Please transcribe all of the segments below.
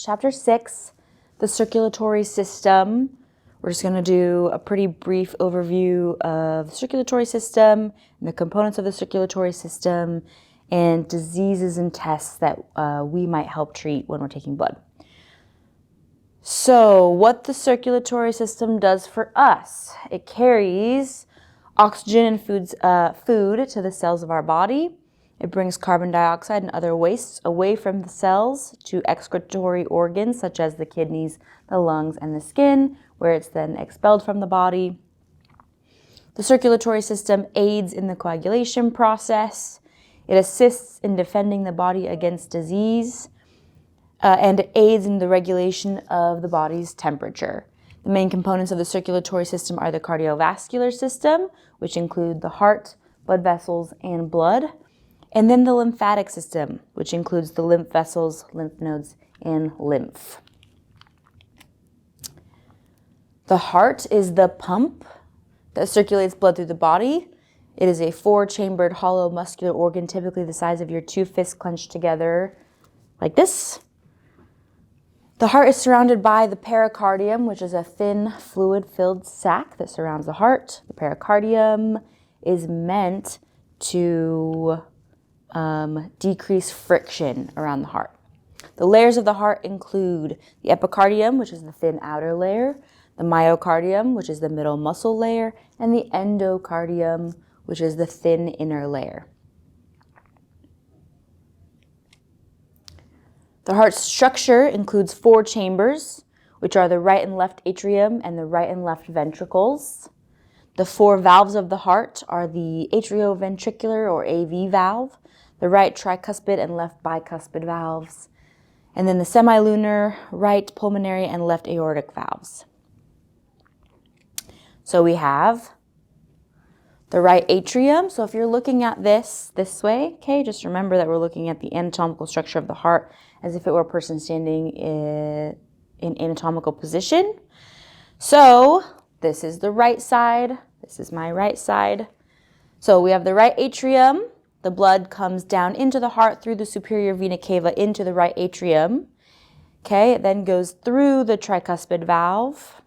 Chapter 6, the circulatory system. We're just going to do a pretty brief overview of the circulatory system and the components of the circulatory system and diseases and tests that we might help treat when we're taking blood. So what the circulatory system does for us, it carries oxygen and food to the cells of our body. It brings carbon dioxide and other wastes away from the cells to excretory organs such as the kidneys, the lungs, and the skin, where it's then expelled from the body. The circulatory system aids in the coagulation process. It assists in defending the body against disease, and it aids in the regulation of the body's temperature. The main components of the circulatory system are the cardiovascular system, which include the heart, blood vessels, and blood. And then the lymphatic system, which includes the lymph vessels, lymph nodes, and lymph. The heart is the pump that circulates blood through the body. It is a 4-chambered hollow muscular organ, typically the size of your 2 fists clenched together like this. The heart is surrounded by the pericardium, which is a thin fluid-filled sac that surrounds the heart. The pericardium is meant to decrease friction around the heart. The layers of the heart include the epicardium, which is the thin outer layer, the myocardium, which is the middle muscle layer, and the endocardium, which is the thin inner layer. The heart's structure includes 4 chambers, which are the right and left atrium and the right and left ventricles. The 4 valves of the heart are the atrioventricular or AV valve, the right tricuspid and left bicuspid valves, and then the semilunar, right pulmonary, and left aortic valves. So we have the right atrium. So if you're looking at this way, okay, just remember that we're looking at the anatomical structure of the heart as if it were a person standing in anatomical position. So this is the right side. This is my right side. So we have the right atrium. The blood comes down into the heart through the superior vena cava into the right atrium. Okay, it then goes through the tricuspid valve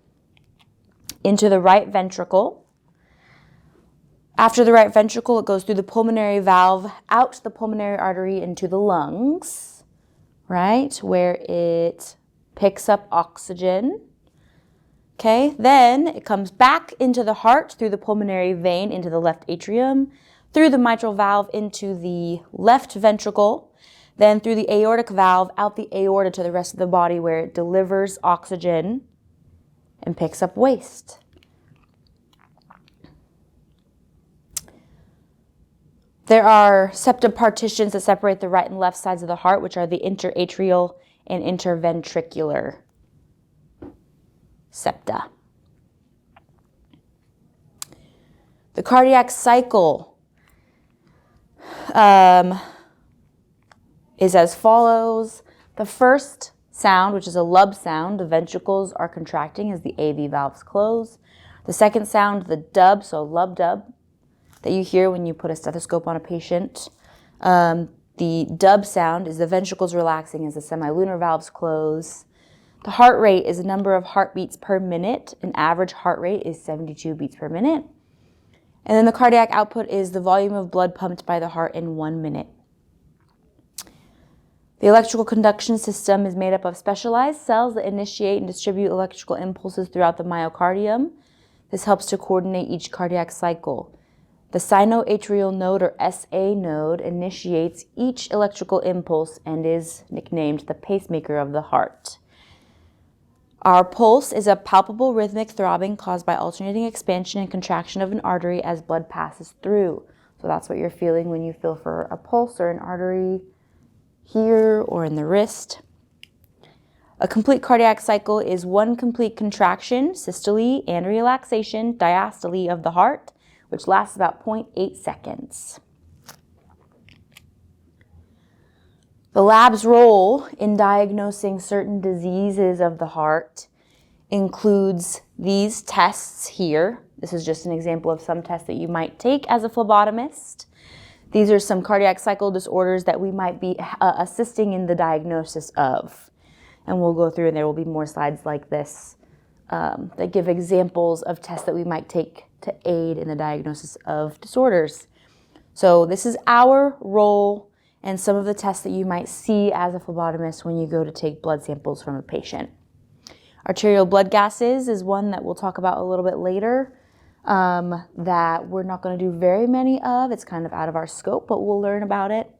into the right ventricle. After the right ventricle, it goes through the pulmonary valve, out the pulmonary artery into the lungs, right, where it picks up oxygen. Okay, then it comes back into the heart through the pulmonary vein into the left atrium, through the mitral valve into the left ventricle, then through the aortic valve out the aorta to the rest of the body where it delivers oxygen and picks up waste. There are septal partitions that separate the right and left sides of the heart, which are the interatrial and interventricular septa. The cardiac cycle is as follows. The first sound, which is a lub sound, the ventricles are contracting as the AV valves close. The second sound, the dub, so lub dub, that you hear when you put a stethoscope on a patient. The dub sound is the ventricles relaxing as the semilunar valves close. The heart rate is the number of heartbeats per minute. An average heart rate is 72 beats per minute. And then the cardiac output is the volume of blood pumped by the heart in 1 minute. The electrical conduction system is made up of specialized cells that initiate and distribute electrical impulses throughout the myocardium. This helps to coordinate each cardiac cycle. The sinoatrial node, or SA node, initiates each electrical impulse and is nicknamed the pacemaker of the heart. Our pulse is a palpable rhythmic throbbing caused by alternating expansion and contraction of an artery as blood passes through. So that's what you're feeling when you feel for a pulse or an artery here or in the wrist. A complete cardiac cycle is 1 complete contraction, systole, and relaxation, diastole, of the heart, which lasts about 0.8 seconds. The lab's role in diagnosing certain diseases of the heart includes these tests here. This is just an example of some tests that you might take as a phlebotomist. These are some cardiac cycle disorders that we might be assisting in the diagnosis of. and we'll go through and there will be more slides like this that give examples of tests that we might take to aid in the diagnosis of disorders. So this is our role and some of the tests that you might see as a phlebotomist when you go to take blood samples from a patient. Arterial blood gases is one that we'll talk about a little bit later that we're not going to do very many of. It's kind of out of our scope, but we'll learn about it.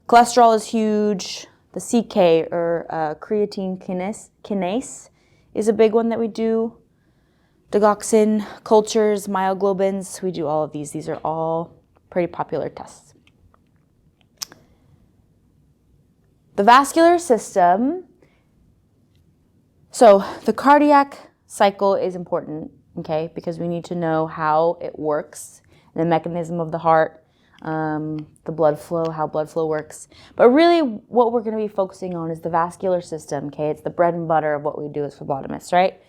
Cholesterol is huge. The CK, or creatine kinase, is a big one that we do. Digoxin, cultures, myoglobins, we do all of these. These are all pretty popular tests. The vascular system. So the cardiac cycle is important, okay, because we need to know how it works, the mechanism of the heart, the blood flow, how blood flow works. But really what we're going to be focusing on is the vascular system, okay? It's the bread and butter of what we do as phlebotomists, right?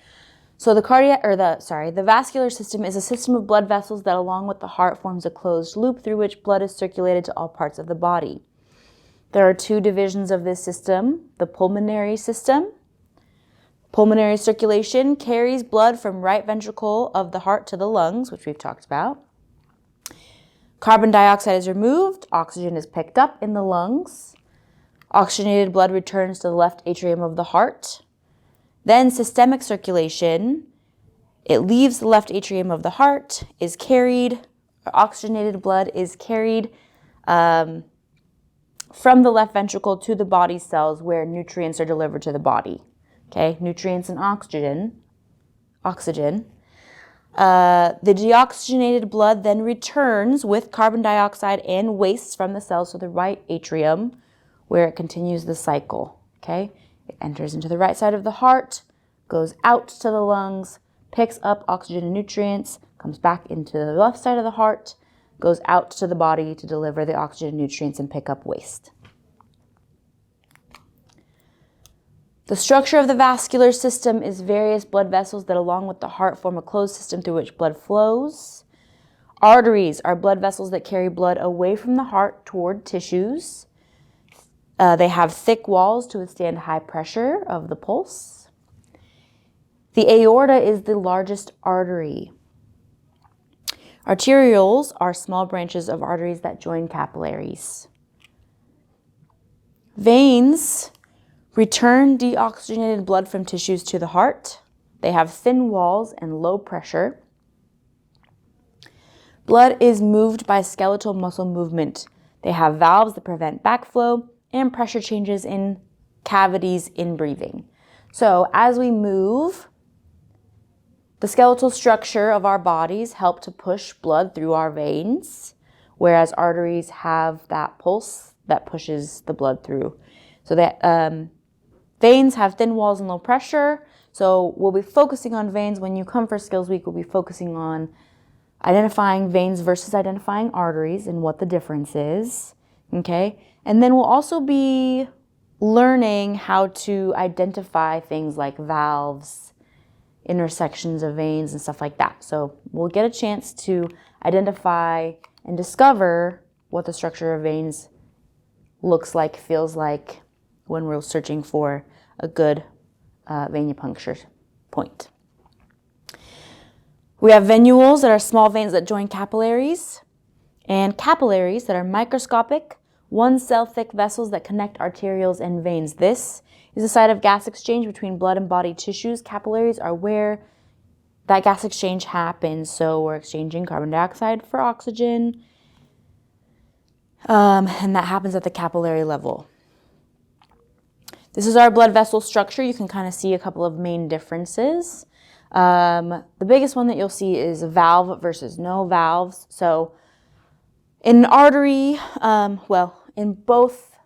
So the vascular system is a system of blood vessels that along with the heart forms a closed loop through which blood is circulated to all parts of the body. There are two divisions of this system, the pulmonary system. Pulmonary circulation carries blood from right ventricle of the heart to the lungs, which we've talked about. Carbon dioxide is removed, oxygen is picked up in the lungs. Oxygenated blood returns to the left atrium of the heart. Then systemic circulation, it leaves the left atrium of the heart, is carried, oxygenated blood is carried from the left ventricle to the body cells where nutrients are delivered to the body. Okay, nutrients and oxygen. The deoxygenated blood then returns with carbon dioxide and wastes from the cells to the right atrium where it continues the cycle, okay? It enters into the right side of the heart, goes out to the lungs, picks up oxygen and nutrients, comes back into the left side of the heart, goes out to the body to deliver the oxygen and nutrients and pick up waste. The structure of the vascular system is various blood vessels that along with the heart form a closed system through which blood flows. Arteries are blood vessels that carry blood away from the heart toward tissues. They have thick walls to withstand high pressure of the pulse. The aorta is the largest artery. Arterioles are small branches of arteries that join capillaries. Veins return deoxygenated blood from tissues to the heart. They have thin walls and low pressure. Blood is moved by skeletal muscle movement. They have valves that prevent backflow and pressure changes in cavities in breathing. So as we move, the skeletal structure of our bodies help to push blood through our veins, whereas arteries have that pulse that pushes the blood through. So that veins have thin walls and low pressure. So we'll be focusing on veins. When you come for Skills Week, we'll be focusing on identifying veins versus identifying arteries and what the difference is, okay? And then we'll also be learning how to identify things like valves, intersections of veins and stuff like that. So we'll get a chance to identify and discover what the structure of veins looks like, feels like when we're searching for a good venipuncture point. We have venules that are small veins that join capillaries, and capillaries that are microscopic, one-cell thick vessels that connect arterioles and veins. This is a site of gas exchange between blood and body tissues. Capillaries are where that gas exchange happens. So we're exchanging carbon dioxide for oxygen, and that happens at the capillary level. This is our blood vessel structure. You can kind of see a couple of main differences. The biggest one that you'll see is valve versus no valves. So in an artery, in both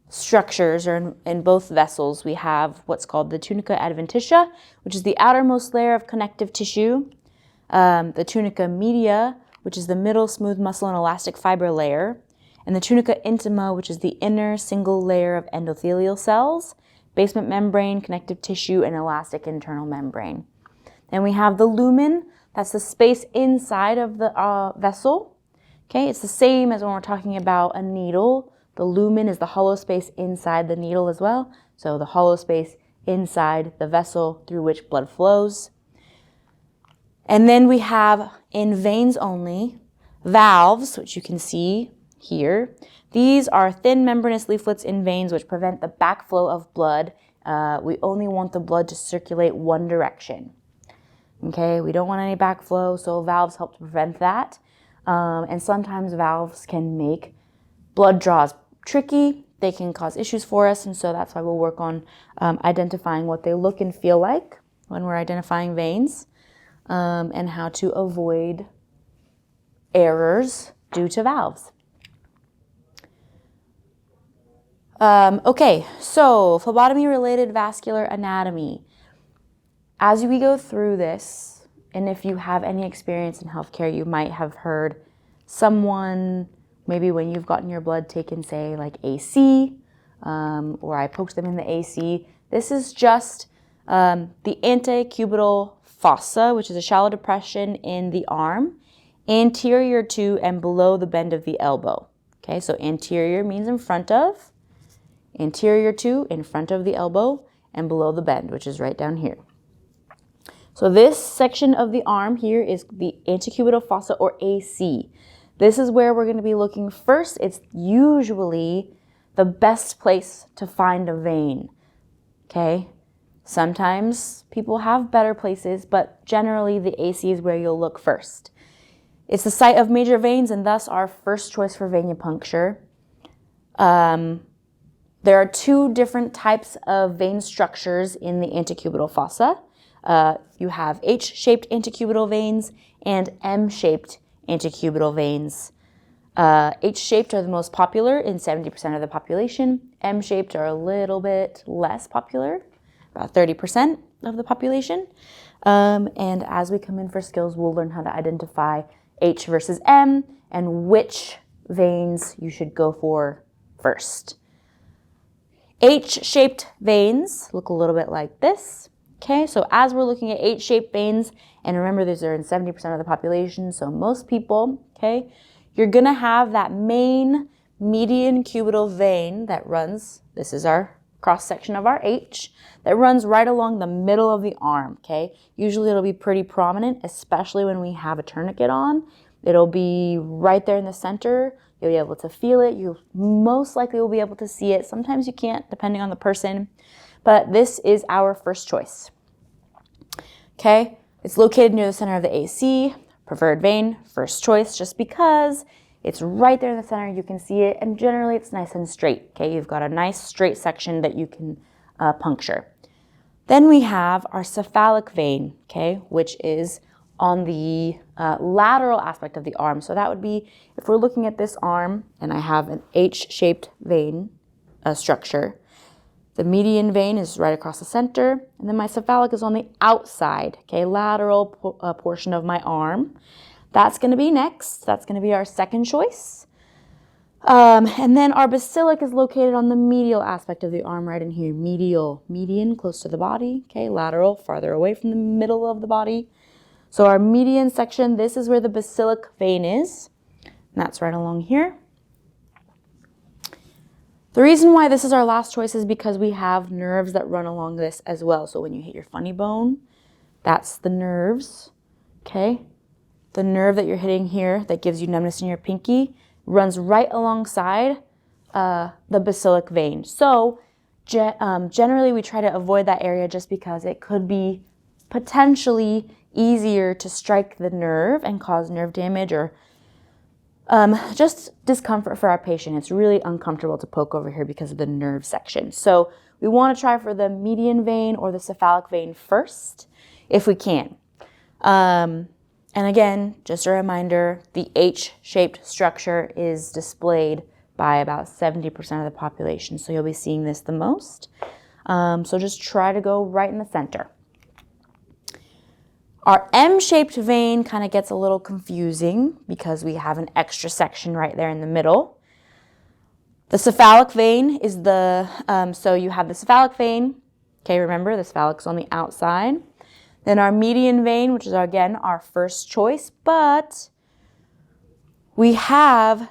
structures or in both vessels, we have what's called the tunica adventitia, which is the outermost layer of connective tissue, the tunica media, which is the middle smooth muscle and elastic fiber layer, and the tunica intima, which is the inner single layer of endothelial cells, basement membrane, connective tissue, and elastic internal membrane. Then we have the lumen, that's the space inside of the vessel. Okay, it's the same as when we're talking about a needle. The lumen is the hollow space inside the needle as well. So the hollow space inside the vessel through which blood flows. And then we have, in veins only, valves, which you can see here. These are thin membranous leaflets in veins which prevent the backflow of blood. We only want the blood to circulate one direction. Okay, we don't want any backflow, so valves help to prevent that. And sometimes valves can make blood draws tricky. They can cause issues for us, and so that's why we'll work on identifying what they look and feel like when we're identifying veins, and how to avoid errors due to valves. Okay, so phlebotomy-related vascular anatomy. As we go through this, and if you have any experience in healthcare, you might have heard someone, maybe when you've gotten your blood taken, say like AC, or I poked them in the AC. This is just the antecubital fossa, which is a shallow depression in the arm, anterior to and below the bend of the elbow. Okay, so anterior means in front of, anterior to, in front of the elbow, and below the bend, which is right down here. So this section of the arm here is the antecubital fossa, or AC. This is where we're going to be looking first. It's usually the best place to find a vein. Okay? Sometimes people have better places, but generally the AC is where you'll look first. It's the site of major veins and thus our first choice for venipuncture. There are two different types of vein structures in the antecubital fossa. You have H-shaped antecubital veins and M-shaped antecubital veins. H-shaped are the most popular in 70% of the population. M-shaped are a little bit less popular, about 30% of the population. And as we come in for skills, we'll learn how to identify H versus M and which veins you should go for first. H-shaped veins look a little bit like this. Okay, so as we're looking at H-shaped veins, and remember these are in 70% of the population, so most people, okay, you're gonna have that main median cubital vein that runs, this is our cross section of our H, that runs right along the middle of the arm, okay? Usually it'll be pretty prominent, especially when we have a tourniquet on. It'll be right there in the center. You'll be able to feel it. You most likely will be able to see it. Sometimes you can't, depending on the person. But this is our first choice. Okay, it's located near the center of the AC, preferred vein, first choice, just because it's right there in the center, you can see it, and generally it's nice and straight. Okay, you've got a nice straight section that you can puncture. Then we have our cephalic vein, okay, which is on the lateral aspect of the arm. So that would be, if we're looking at this arm, and I have an H-shaped vein structure, the median vein is right across the center, and then my cephalic is on the outside, okay, lateral portion of my arm. That's going to be next. That's going to be our second choice. And then our basilic is located on the medial aspect of the arm, right in here. Medial, median, close to the body, okay, lateral, farther away from the middle of the body. So our median section, this is where the basilic vein is, and that's right along here. The reason why this is our last choice is because we have nerves that run along this as well. So when you hit your funny bone, that's the nerves, okay? The nerve that you're hitting here that gives you numbness in your pinky runs right alongside the basilic vein. So generally we try to avoid that area just because it could be potentially easier to strike the nerve and cause nerve damage or just discomfort for our patient. It's really uncomfortable to poke over here because of the nerve section. So we want to try for the median vein or the cephalic vein first, if we can. And again, just a reminder, the H-shaped structure is displayed by about 70% of the population. So you'll be seeing this the most. So just try to go right in the center. Our M-shaped vein kind of gets a little confusing because we have an extra section right there in the middle. The cephalic vein is the, so you have the cephalic vein. Okay, remember the cephalic is on the outside. Then our median vein, which is again our first choice, but we have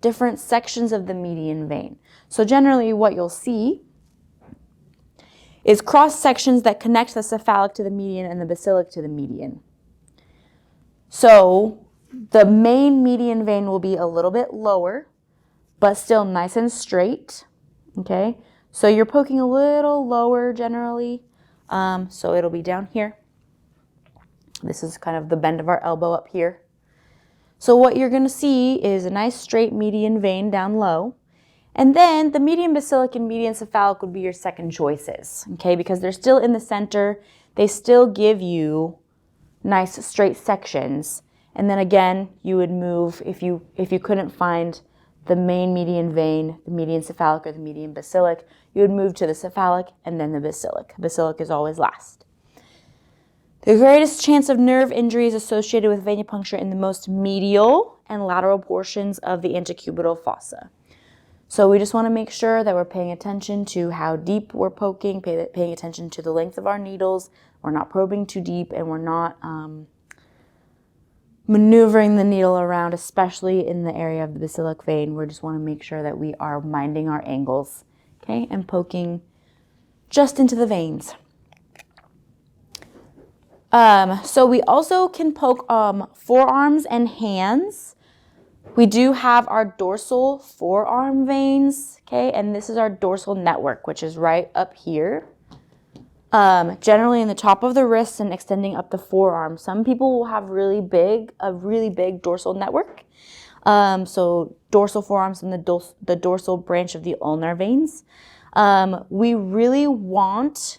different sections of the median vein. So generally what you'll see is cross sections that connect the cephalic to the median and the basilic to the median. So the main median vein will be a little bit lower, but still nice and straight, okay? So you're poking a little lower generally, so it'll be down here. This is kind of the bend of our elbow up here. So what you're going to see is a nice straight median vein down low, and then the median basilic and median cephalic would be your second choices, okay? Because they're still in the center, they still give you nice straight sections. And then again, you would move, if you couldn't find the main median vein, the median cephalic or the median basilic, you would move to the cephalic and then the basilic. Basilic is always last. The greatest chance of nerve injury is associated with venipuncture in the most medial and lateral portions of the antecubital fossa. So we just want to make sure that we're paying attention to how deep we're poking, paying attention to the length of our needles. We're not probing too deep, and we're not maneuvering the needle around, especially in the area of the basilic vein. We just want to make sure that we are minding our angles, okay, and poking just into the veins. So we also can poke forearms and hands. We do have our dorsal forearm veins, okay, and this is our dorsal network, which is right up here. Generally in the top of the wrist and extending up the forearm. Some people will have a really big dorsal network. So dorsal forearms and the dorsal branch of the ulnar veins. We really want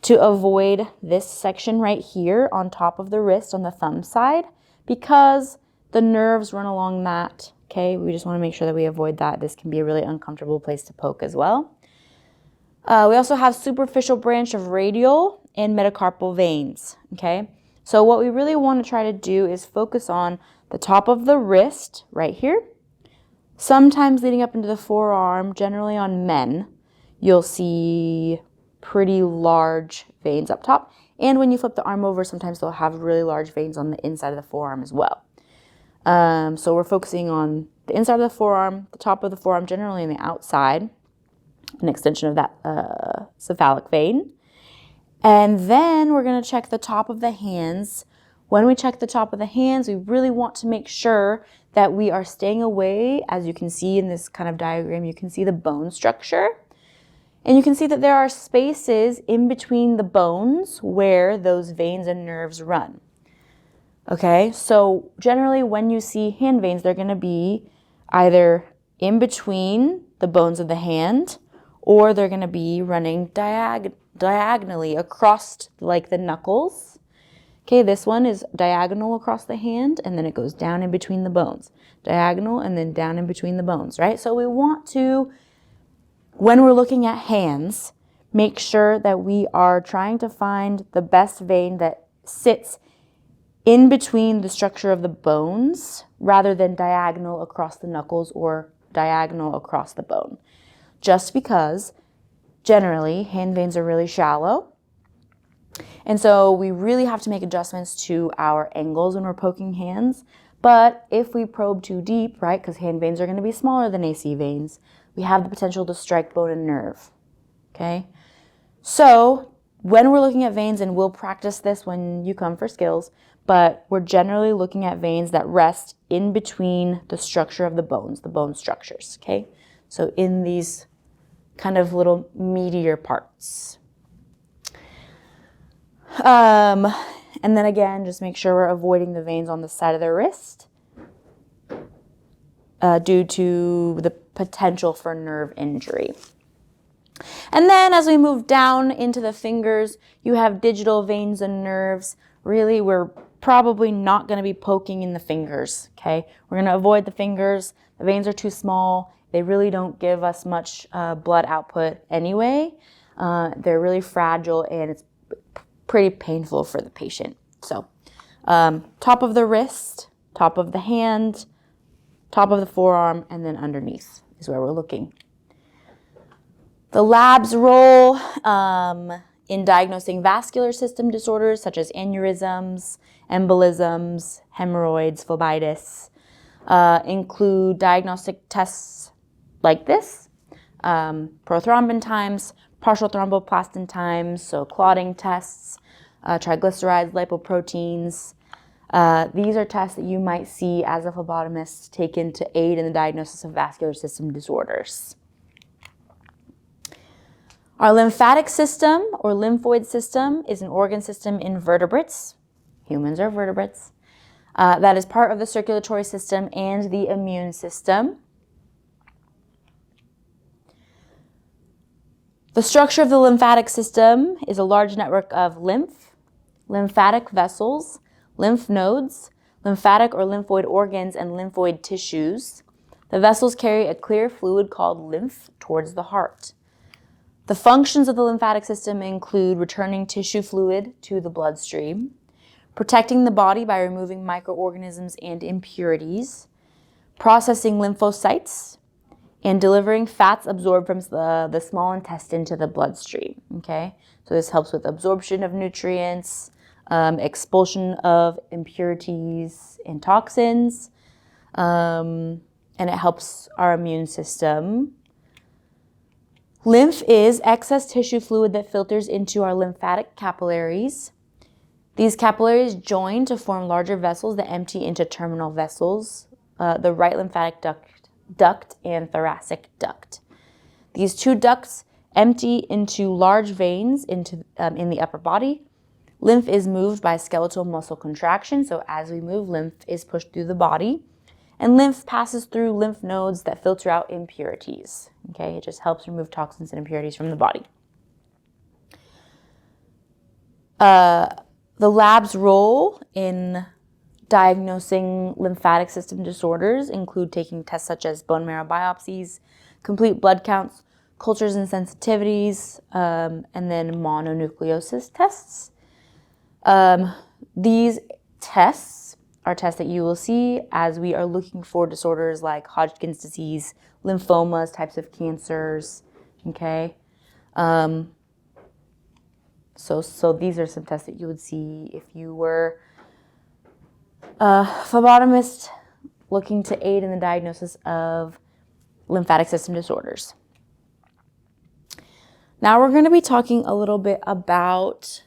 to avoid this section right here on top of the wrist on the thumb side because the nerves run along that, okay? We just want to make sure that we avoid that. This can be a really uncomfortable place to poke as well. We also have superficial branch of radial and metacarpal veins, okay? So what we really want to try to do is focus on the top of the wrist right here. Sometimes leading up into the forearm, generally on men, you'll see pretty large veins up top. And when you flip the arm over, sometimes they'll have really large veins on the inside of the forearm as well. So we're focusing on the inside of the forearm, the top of the forearm, generally on the outside, an extension of that cephalic vein. And then we're going to check the top of the hands. When we check the top of the hands, we really want to make sure that we are staying away. As you can see in this kind of diagram, you can see the bone structure. And you can see that there are spaces in between the bones where those veins and nerves run. Okay, so generally when you see hand veins, they're going to be either in between the bones of the hand, or they're going to be running diagonally across like the knuckles. Okay, this one is diagonal across the hand, and then it goes down in between the bones. Diagonal and then down in between the bones, right? So we want to, when we're looking at hands, make sure that we are trying to find the best vein that sits in between the structure of the bones rather than diagonal across the knuckles or diagonal across the bone. Just because generally hand veins are really shallow. And so we really have to make adjustments to our angles when we're poking hands. But if we probe too deep, right, because hand veins are going to be smaller than AC veins, we have the potential to strike bone and nerve, okay? So when we're looking at veins, and we'll practice this when you come for skills, but we're generally looking at veins that rest in between the structure of the bones, the bone structures, okay? So in these kind of little meatier parts. And then again, just make sure we're avoiding the veins on the side of the wrist due to the potential for nerve injury. And then as we move down into the fingers, you have digital veins and nerves. Really, we're probably not going to be poking in the fingers, okay? We're going to avoid the fingers. The veins are too small. They really don't give us much blood output anyway. They're really fragile, and it's pretty painful for the patient. So top of the wrist, top of the hand, top of the forearm, and then underneath is where we're looking. The lab's role in diagnosing vascular system disorders such as aneurysms, embolisms, hemorrhoids, phlebitis. include diagnostic tests like this, prothrombin times, partial thromboplastin times, so clotting tests, triglycerides, lipoproteins. These are tests that you might see as a phlebotomist taken to aid in the diagnosis of vascular system disorders. Our lymphatic system or lymphoid system is an organ system in vertebrates. Humans are vertebrates. That is part of the circulatory system and the immune system. The structure of the lymphatic system is a large network of lymphatic vessels, lymph nodes, lymphatic or lymphoid organs, and lymphoid tissues. The vessels carry a clear fluid called lymph towards the heart. The functions of the lymphatic system include returning tissue fluid to the bloodstream, protecting the body by removing microorganisms and impurities, processing lymphocytes, and delivering fats absorbed from the small intestine to the bloodstream, okay? So this helps with absorption of nutrients, expulsion of impurities and toxins, and it helps our immune system. Lymph is excess tissue fluid that filters into our lymphatic capillaries. These capillaries join to form larger vessels that empty into terminal vessels, the right lymphatic duct and thoracic duct. These two ducts empty into large veins in the upper body. Lymph is moved by skeletal muscle contraction, so as we move, lymph is pushed through the body. And lymph passes through lymph nodes that filter out impurities. Okay, it just helps remove toxins and impurities from the body. The lab's role in diagnosing lymphatic system disorders include taking tests such as bone marrow biopsies, complete blood counts, cultures and sensitivities, and then mononucleosis tests. These tests are tests that you will see as we are looking for disorders like Hodgkin's disease, lymphomas, types of cancers, okay? So these are some tests that you would see if you were a phlebotomist looking to aid in the diagnosis of lymphatic system disorders. Now we're going to be talking a little bit about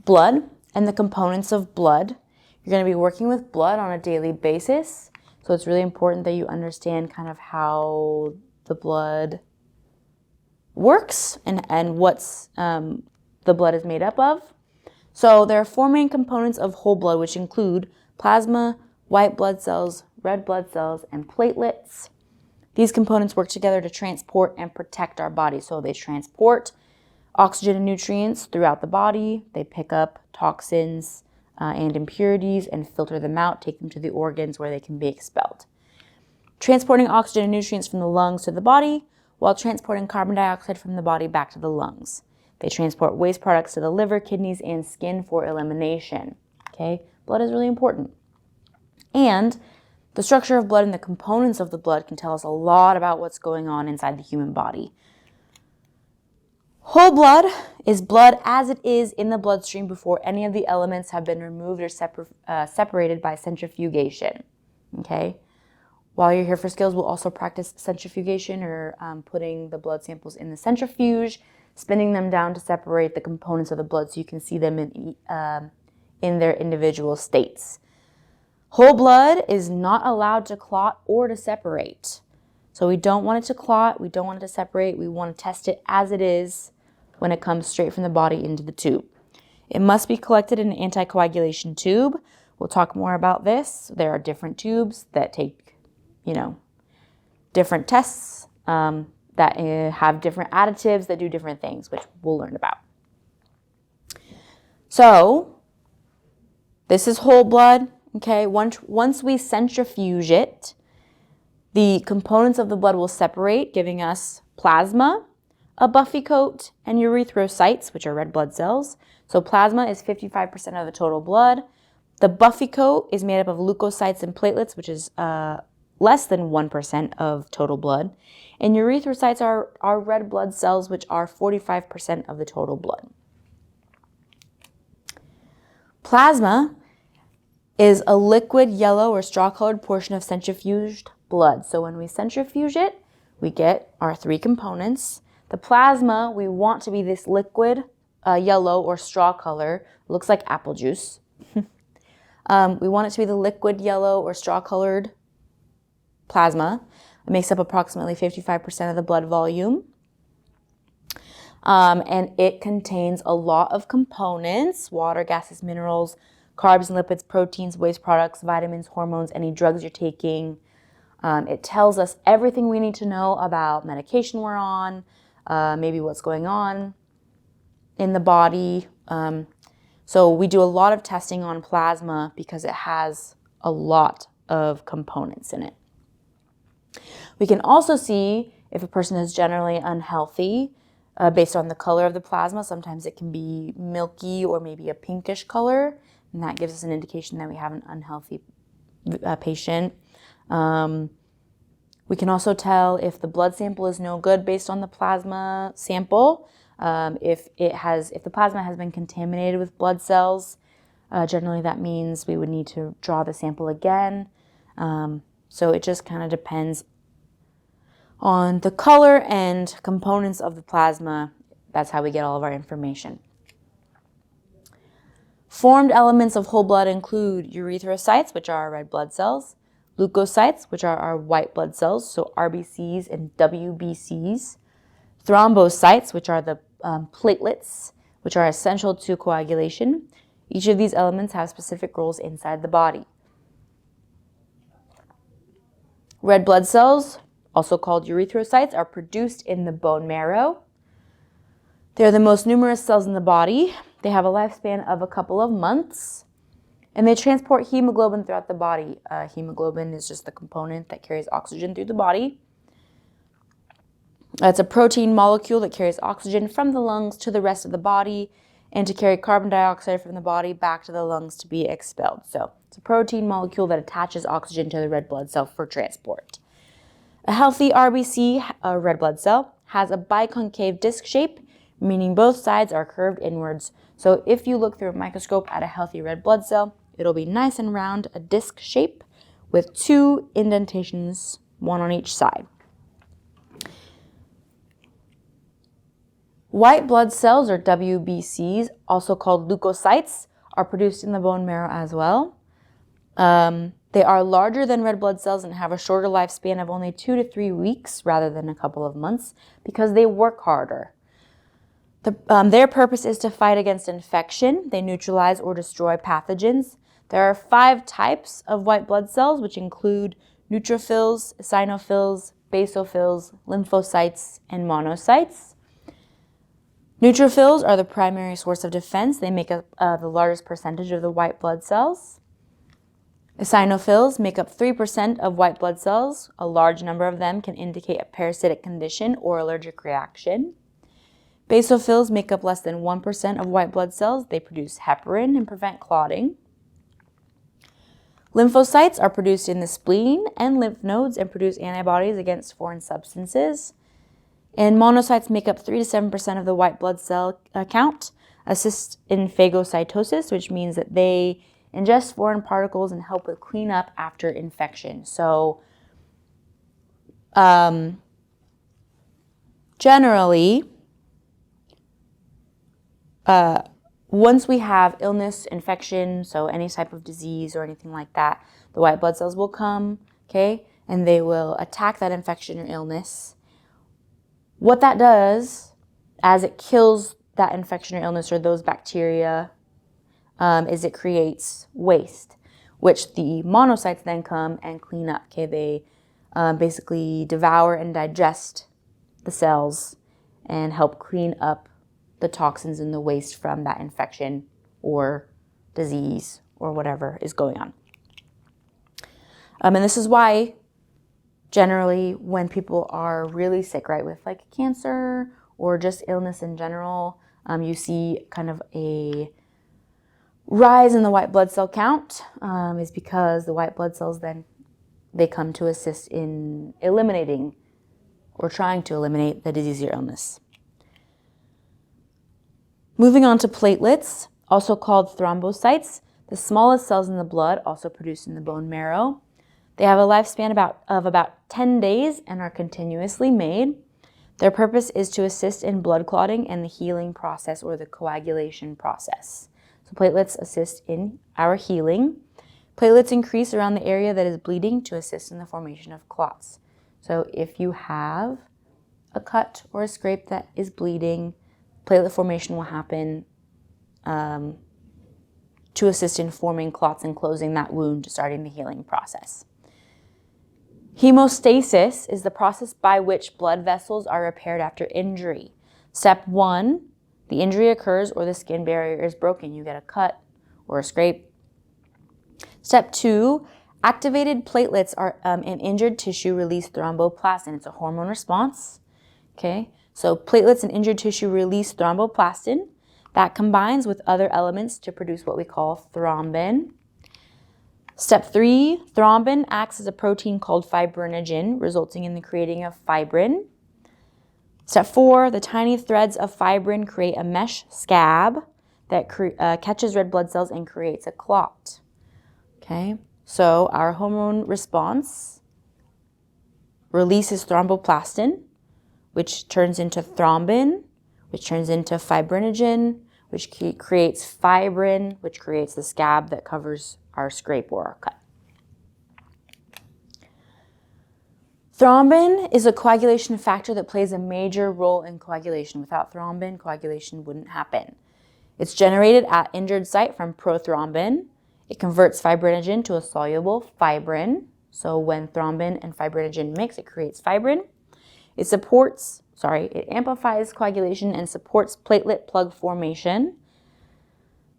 blood and the components of blood. You're going to be working with blood on a daily basis, so it's really important that you understand kind of how the blood works and what's the blood is made up of. So there are four main components of whole blood, which include plasma, white blood cells, red blood cells, and platelets. These components work together to transport and protect our body. So they transport oxygen and nutrients throughout the body. They pick up toxins and impurities and filter them out, take them to the organs where they can be expelled. Transporting oxygen and nutrients from the lungs to the body while transporting carbon dioxide from the body back to the lungs. They transport waste products to the liver, kidneys, and skin for elimination. Okay, blood is really important. And the structure of blood and the components of the blood can tell us a lot about what's going on inside the human body. Whole blood is blood as it is in the bloodstream before any of the elements have been removed or separated by centrifugation. Okay? While you're here for skills, we'll also practice centrifugation or putting the blood samples in the centrifuge, spinning them down to separate the components of the blood so you can see them in their individual states. Whole blood is not allowed to clot or to separate. So we don't want it to clot, we don't want it to separate, we want to test it as it is when it comes straight from the body into the tube. It must be collected in an anticoagulation tube. We'll talk more about this. There are different tubes that take, different tests that have different additives that do different things, which we'll learn about. So this is whole blood. Okay, once we centrifuge it, the components of the blood will separate, giving us plasma, a buffy coat, and erythrocytes, which are red blood cells. So plasma is 55% of the total blood. The buffy coat is made up of leukocytes and platelets, which is less than 1% of total blood. And erythrocytes are red blood cells, which are 45% of the total blood. Plasma is a liquid yellow or straw-colored portion of centrifuged blood. So when we centrifuge it, we get our three components. The plasma, we want to be this liquid yellow or straw color. Looks like apple juice. We want it to be the liquid yellow or straw-colored plasma. It makes up approximately 55% of the blood volume. And it contains a lot of components: water, gases, minerals, carbs and lipids, proteins, waste products, vitamins, hormones, any drugs you're taking. It tells us everything we need to know about medication we're on, maybe what's going on in the body. So we do a lot of testing on plasma because it has a lot of components in it. We can also see if a person is generally unhealthy based on the color of the plasma. Sometimes it can be milky or maybe a pinkish color, and that gives us an indication that we have an unhealthy patient. We can also tell if the blood sample is no good based on the plasma sample. If the plasma has been contaminated with blood cells, generally that means we would need to draw the sample again. So it just kind of depends on the color and components of the plasma. That's how we get all of our information. Formed elements of whole blood include erythrocytes, which are our red blood cells, leukocytes, which are our white blood cells, so RBCs and WBCs, thrombocytes, which are the platelets, which are essential to coagulation. Each of these elements have specific roles inside the body. Red blood cells, also called erythrocytes, are produced in the bone marrow. They're the most numerous cells in the body. They have a lifespan of a couple of months, and they transport hemoglobin throughout the body. Hemoglobin is just the component that carries oxygen through the body. It's a protein molecule that carries oxygen from the lungs to the rest of the body and to carry carbon dioxide from the body back to the lungs to be expelled. So it's a protein molecule that attaches oxygen to the red blood cell for transport. A healthy RBC, a red blood cell, has a biconcave disc shape, meaning both sides are curved inwards. So if you look through a microscope at a healthy red blood cell, it'll be nice and round, a disc shape with two indentations, one on each side. White blood cells, or WBCs, also called leukocytes, are produced in the bone marrow as well. They are larger than red blood cells and have a shorter lifespan of only 2 to 3 weeks rather than a couple of months because they work harder. Their purpose is to fight against infection. They neutralize or destroy pathogens. There are 5 types of white blood cells, which include neutrophils, eosinophils, basophils, lymphocytes, and monocytes. Neutrophils are the primary source of defense. They make up the largest percentage of the white blood cells. Eosinophils make up 3% of white blood cells. A large number of them can indicate a parasitic condition or allergic reaction. Basophils make up less than 1% of white blood cells. They produce heparin and prevent clotting. Lymphocytes are produced in the spleen and lymph nodes and produce antibodies against foreign substances. And monocytes make up 3 to 7% of the white blood cell count, assist in phagocytosis, which means that they ingest foreign particles and help with cleanup after infection. So generally, once we have illness, infection, so any type of disease or anything like that, the white blood cells will come, okay, and they will attack that infection or illness. What that does, as it kills that infection or illness or those bacteria, is it creates waste, which the monocytes then come and clean up. Okay, they basically devour and digest the cells and help clean up the toxins and the waste from that infection or disease or whatever is going on. And this is why generally when people are really sick, right, with like cancer or just illness in general, you see kind of a rise in the white blood cell count, is because the white blood cells then, they come to assist in eliminating or trying to eliminate the disease or illness. Moving on to platelets, also called thrombocytes. The smallest cells in the blood, also produced in the bone marrow. They have a lifespan of about 10 days and are continuously made. Their purpose is to assist in blood clotting and the healing process or the coagulation process. So platelets assist in our healing. Platelets increase around the area that is bleeding to assist in the formation of clots. So if you have a cut or a scrape that is bleeding, platelet formation will happen to assist in forming clots and closing that wound, starting the healing process. Hemostasis is the process by which blood vessels are repaired after injury. Step 1, the injury occurs or the skin barrier is broken. You get a cut or a scrape. Step 2, activated platelets are in injured tissue release thromboplastin. It's a hormone response. Okay, so platelets in injured tissue release thromboplastin. That combines with other elements to produce what we call thrombin. Step 3, thrombin acts as a protein called fibrinogen, resulting in the creating of fibrin. Step 4, the tiny threads of fibrin create a mesh scab that catches red blood cells and creates a clot. Okay, so our hormone response releases thromboplastin, which turns into thrombin, which turns into fibrinogen, which creates fibrin, which creates the scab that covers our scrape or our cut. Thrombin is a coagulation factor that plays a major role in coagulation. Without thrombin, coagulation wouldn't happen. It's generated at injured site from prothrombin. It converts fibrinogen to a soluble fibrin. So when thrombin and fibrinogen mix, it creates fibrin. It amplifies coagulation and supports platelet plug formation.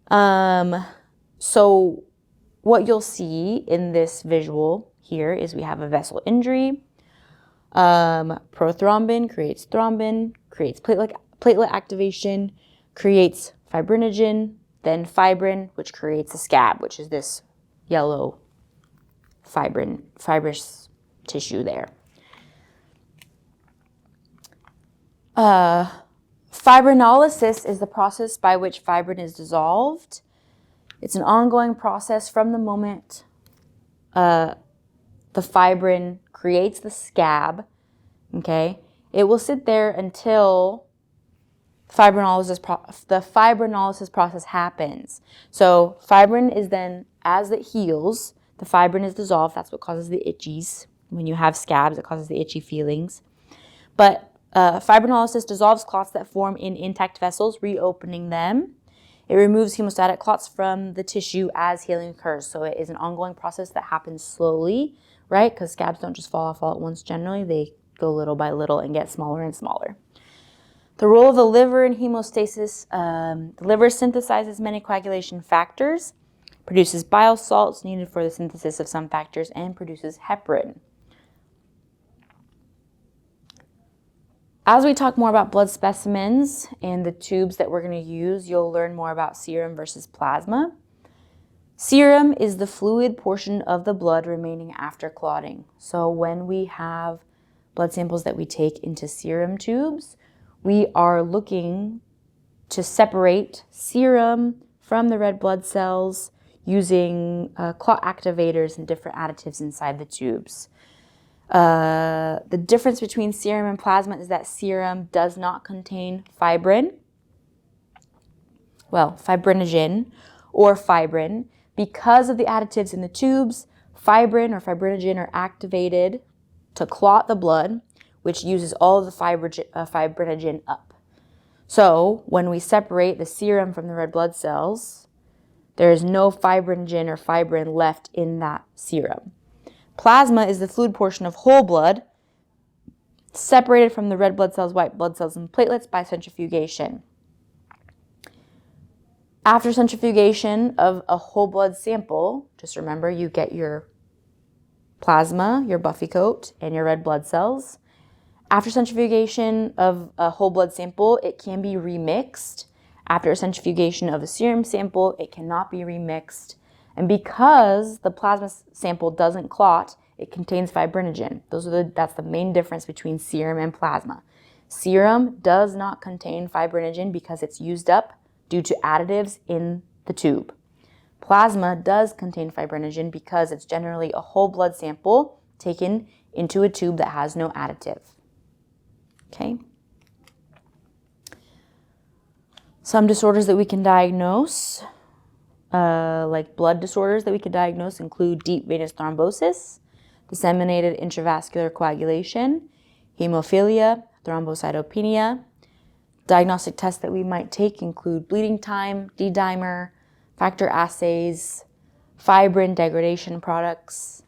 So what you'll see in this visual here is we have a vessel injury. Prothrombin creates thrombin, creates platelet activation, creates fibrinogen, then fibrin, which creates a scab, which is this yellow fibrous tissue there. Fibrinolysis is the process by which fibrin is dissolved. It's an ongoing process from the moment the fibrin creates the scab, okay? It will sit there until the fibrinolysis process happens. So fibrin is then, as it heals, the fibrin is dissolved. That's what causes the itchies. When you have scabs, it causes the itchy feelings. But fibrinolysis dissolves clots that form in intact vessels, reopening them. It removes hemostatic clots from the tissue as healing occurs. So it is an ongoing process that happens slowly, right? Because scabs don't just fall off all at once generally. They go little by little and get smaller and smaller. The role of the liver in hemostasis, the liver synthesizes many coagulation factors, produces bile salts needed for the synthesis of some factors, and produces heparin. As we talk more about blood specimens and the tubes that we're going to use, you'll learn more about serum versus plasma. Serum is the fluid portion of the blood remaining after clotting. So when we have blood samples that we take into serum tubes, we are looking to separate serum from the red blood cells using clot activators and different additives inside the tubes. The difference between serum and plasma is that serum does not contain fibrinogen or fibrin. Because of the additives in the tubes, fibrin or fibrinogen are activated to clot the blood, which uses all of the fibrinogen up. So when we separate the serum from the red blood cells, there is no fibrinogen or fibrin left in that serum. Plasma is the fluid portion of whole blood, separated from the red blood cells, white blood cells, and platelets by centrifugation. After centrifugation of a whole blood sample, just remember you get your plasma, your buffy coat, and your red blood cells. After centrifugation of a whole blood sample, it can be remixed. After centrifugation of a serum sample, it cannot be remixed. And because the plasma sample doesn't clot, it contains fibrinogen. That's the main difference between serum and plasma. Serum does not contain fibrinogen because it's used up due to additives in the tube. Plasma does contain fibrinogen because it's generally a whole blood sample taken into a tube that has no additive. Okay. Some disorders that we can diagnose, like blood disorders that we can diagnose, include deep venous thrombosis, disseminated intravascular coagulation, hemophilia, thrombocytopenia. Diagnostic tests that we might take include bleeding time, D-dimer, factor assays, fibrin degradation products,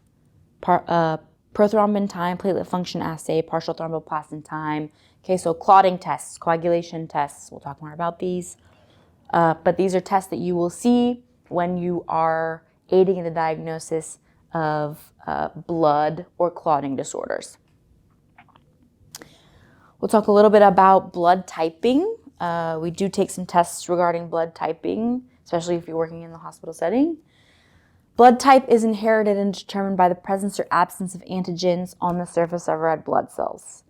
prothrombin time, platelet function assay, partial thromboplastin time. Okay, so clotting tests, coagulation tests, we'll talk more about these. But these are tests that you will see when you are aiding in the diagnosis of blood or clotting disorders. We'll talk a little bit about blood typing. We do take some tests regarding blood typing, especially if you're working in the hospital setting. Blood type is inherited and determined by the presence or absence of antigens on the surface of red blood cells.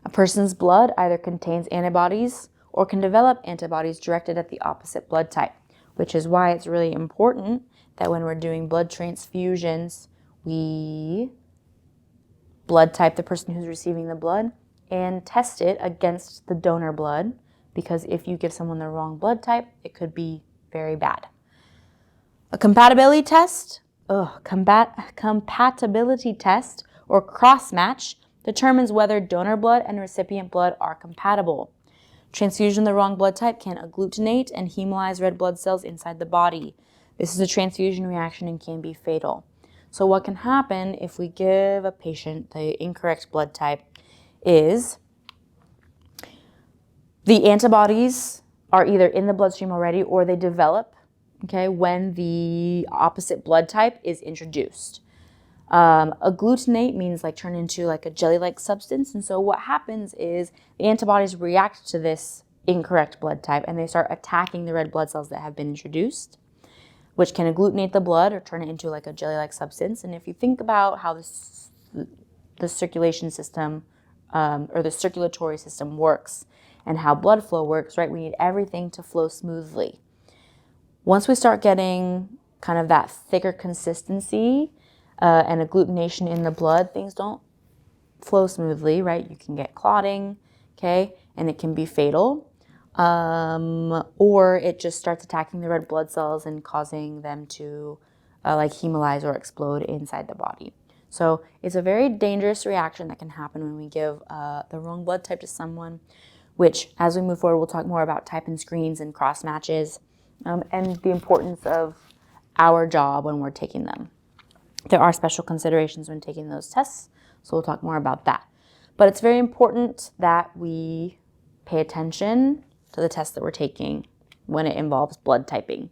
A person's blood either contains antibodies or can develop antibodies directed at the opposite blood type, which is why it's really important that when we're doing blood transfusions, we blood type the person who's receiving the blood and test it against the donor blood, because if you give someone the wrong blood type, it could be very bad. A compatibility test, compatibility test or cross-match determines whether donor blood and recipient blood are compatible. Transfusion of the wrong blood type can agglutinate and hemolyze red blood cells inside the body. This is a transfusion reaction and can be fatal. So what can happen if we give a patient the incorrect blood type is the antibodies are either in the bloodstream already or they develop, okay, when the opposite blood type is introduced. Agglutinate means like turn into like a jelly-like substance, and so what happens is the antibodies react to this incorrect blood type and they start attacking the red blood cells that have been introduced, which can agglutinate the blood or turn it into like a jelly-like substance. And if you think about how the circulation system or the circulatory system works and how blood flow works, right? We need everything to flow smoothly. Once we start getting kind of that thicker consistency and agglutination in the blood, things don't flow smoothly, right? You can get clotting, okay, and it can be fatal. Or it just starts attacking the red blood cells and causing them to like hemolyze or explode inside the body. So it's a very dangerous reaction that can happen when we give the wrong blood type to someone, which as we move forward, we'll talk more about type and screens and cross matches and the importance of our job when we're taking them. There are special considerations when taking those tests, so we'll talk more about that. But it's very important that we pay attention to the test that we're taking when it involves blood typing.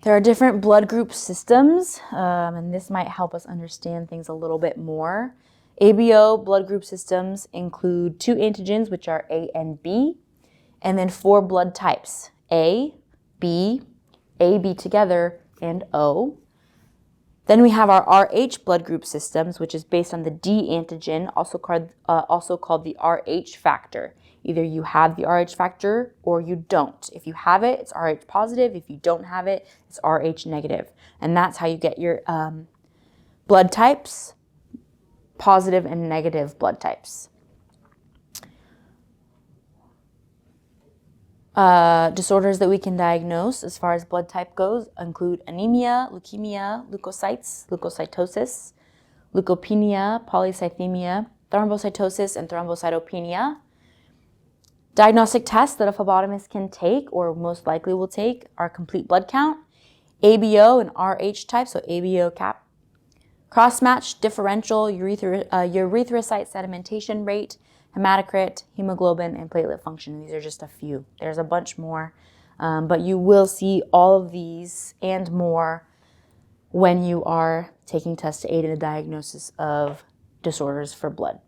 There are different blood group systems, and this might help us understand things a little bit more. ABO blood group systems include 2 antigens, which are A and B, and then 4 blood types, A, B together, and O. Then we have our RH blood group systems, which is based on the D antigen, also called the RH factor. Either you have the RH factor or you don't. If you have it, it's RH positive. If you don't have it, it's RH negative. And that's how you get your blood types, positive and negative blood types. Disorders that we can diagnose as far as blood type goes include anemia, leukemia, leukocytes, leukocytosis, leukopenia, polycythemia, thrombocytosis, and thrombocytopenia. Diagnostic tests that a phlebotomist can take, or most likely will take, are complete blood count, ABO and RH type, so ABO cap, cross-match, differential, erythrocyte sedimentation rate, hematocrit, hemoglobin, and platelet function. These are just a few. There's a bunch more, but you will see all of these and more when you are taking tests to aid in the diagnosis of disorders for blood.